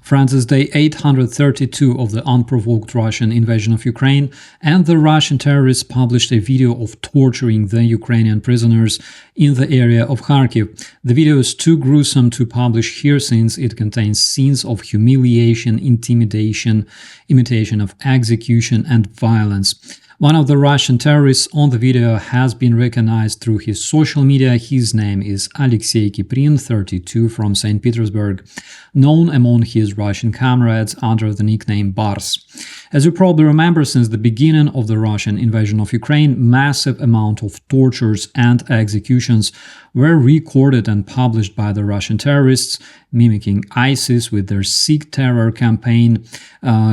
France's Day 832 of the unprovoked Russian invasion of Ukraine, and the Russian terrorists published a video of torturing the Ukrainian prisoners in the area of Kharkiv. The video is too gruesome to publish here since it contains scenes of humiliation, intimidation, imitation of execution, and violence. One of the Russian terrorists on the video has been recognized through his social media. His name is Alexei Kiprin, 32, from St. Petersburg, known among his Russian comrades under the nickname Bars. As you probably remember, since the beginning of the Russian invasion of Ukraine, massive amount of tortures and executions were recorded and published by the Russian terrorists, mimicking ISIS with their Sikh terror campaign,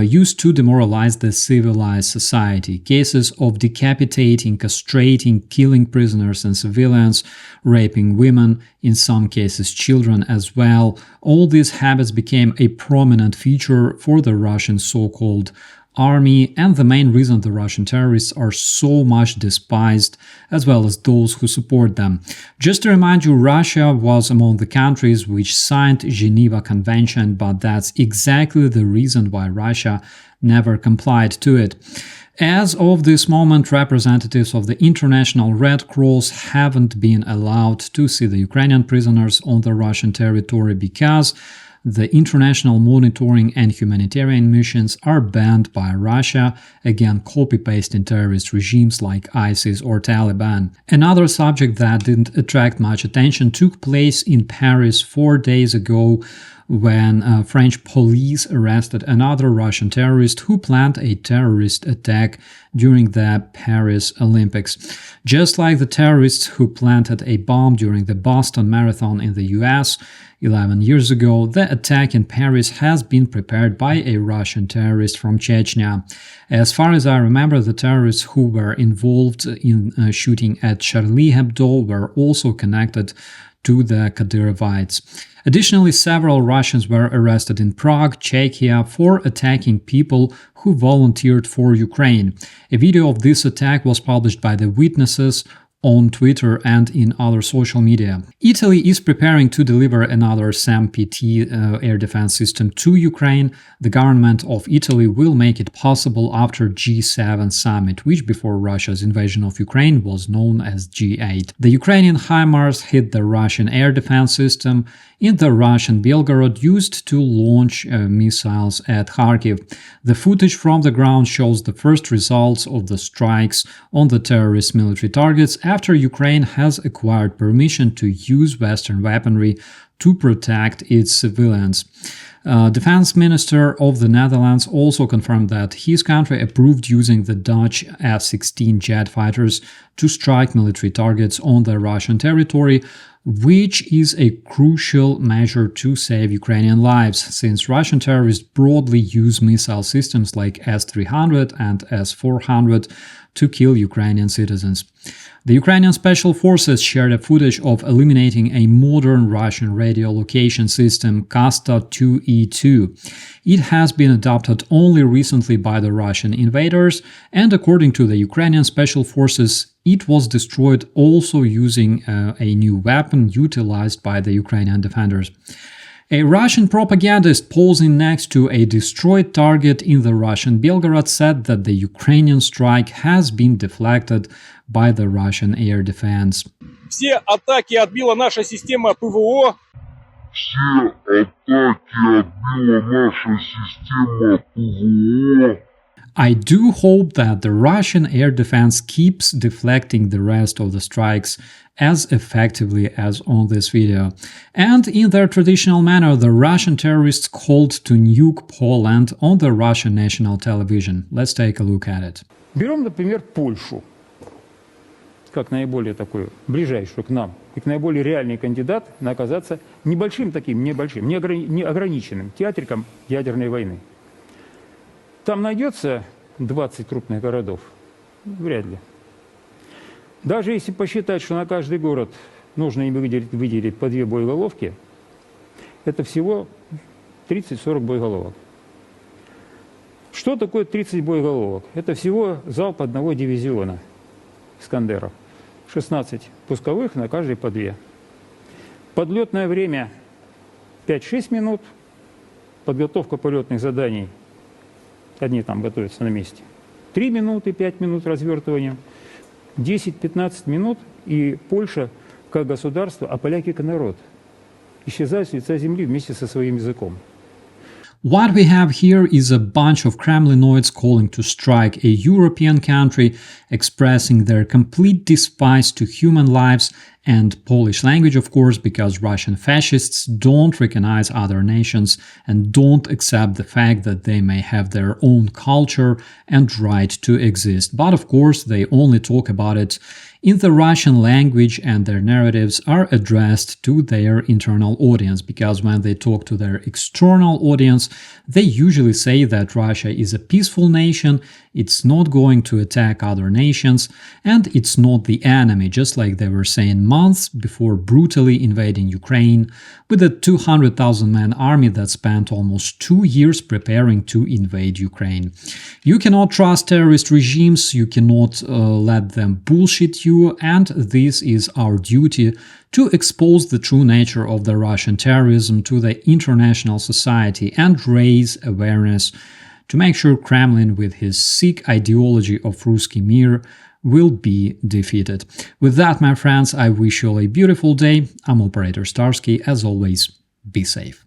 used to demoralize the civilized society. Cases of decapitating, castrating, killing prisoners and civilians, raping women, in some cases children as well. All these habits became a prominent feature for the Russian so-called army, and the main reason the Russian terrorists are so much despised, as well as those who support them. Just to remind you, Russia was among the countries which signed Geneva Convention, but that's exactly the reason why Russia never complied to it. As of this moment, representatives of the International Red Cross haven't been allowed to see the Ukrainian prisoners on the Russian territory because the international monitoring and humanitarian missions are banned by Russia, again copy-pasting terrorist regimes like ISIS or Taliban. Another subject that didn't attract much attention took place in Paris 4 days ago, when French police arrested another Russian terrorist who planned a terrorist attack during the Paris Olympics. Just like the terrorists who planted a bomb during the Boston Marathon in the US 11 years ago, the attack in Paris has been prepared by a Russian terrorist from Chechnya. As far as I remember, the terrorists who were involved in shooting at Charlie Hebdo were also connected to the Kadyrovites. Additionally, several Russians were arrested in Prague, Czechia, for attacking people who volunteered for Ukraine. A video of this attack was published by the witnesses on Twitter and in other social media. Italy is preparing to deliver another SAM-PT air defense system to Ukraine. The government of Italy will make it possible after G7 summit, which before Russia's invasion of Ukraine was known as G8. The Ukrainian HIMARS hit the Russian air defense system in the Russian Belgorod used to launch missiles at Kharkiv. The footage from the ground shows the first results of the strikes on the terrorist military targets after Ukraine has acquired permission to use Western weaponry to protect its civilians. Defense Minister of the Netherlands also confirmed that his country approved using the Dutch F-16 jet fighters to strike military targets on the Russian territory, which is a crucial measure to save Ukrainian lives, since Russian terrorists broadly use missile systems like S-300 and S-400 to kill Ukrainian citizens. The Ukrainian Special Forces shared a footage of eliminating a modern Russian radio location system, Kasta-2E2. It has been adopted only recently by the Russian invaders, and according to the Ukrainian Special Forces, it was destroyed also using a new weapon utilized by the Ukrainian defenders. A Russian propagandist posing next to a destroyed target in the Russian Belgorod said that the Ukrainian strike has been deflected by the Russian air defense. Все атаки отбила наша система ПВО. Все атаки отбила наша система ПВО. I do hope that the Russian air defense keeps deflecting the rest of the strikes as effectively as on this video. And in their traditional manner, the Russian terrorists called to nuke Poland on the Russian national television. Let's take a look at it. Берем, например, Польшу, как наиболее такую, ближайшую к нам, и к наиболее реальный кандидат на оказаться небольшим таким, неограниченным театриком ядерной войны. Там найдется 20 крупных городов? Вряд ли. Даже если посчитать, что на каждый город нужно им выделить по 2 боеголовки, это всего 30-40 боеголовок. Что такое 30 боеголовок? Это всего залп одного дивизиона «Искандеров». 16 пусковых, на каждый по 2. Подлетное время 5-6 минут, подготовка полетных заданий, одни там готовятся на месте, 3 минуты, 5 минут развертывания, 10-15 минут, и Польша как государство, а поляки как народ исчезают с лица земли вместе со своим языком. What we have here is a bunch of Kremlinoids calling to strike a European country, expressing their complete despise to human lives and Polish language, of course, because Russian fascists don't recognize other nations and don't accept the fact that they may have their own culture and right to exist. But of course, they only talk about it in the Russian language, and their narratives are addressed to their internal audience, because when they talk to their external audience, they usually say that Russia is a peaceful nation, it's not going to attack other nations, and it's not the enemy, just like they were saying months before brutally invading Ukraine with a 200,000-man army that spent almost 2 years preparing to invade Ukraine. You cannot trust terrorist regimes, you cannot let them bullshit you, and this is our duty to expose the true nature of the Russian terrorism to the international society and raise awareness to make sure Kremlin, with his sick ideology of Ruski Mir, will be defeated. With that, my friends, I wish you all a beautiful day. I'm Operator Starsky. As always, be safe.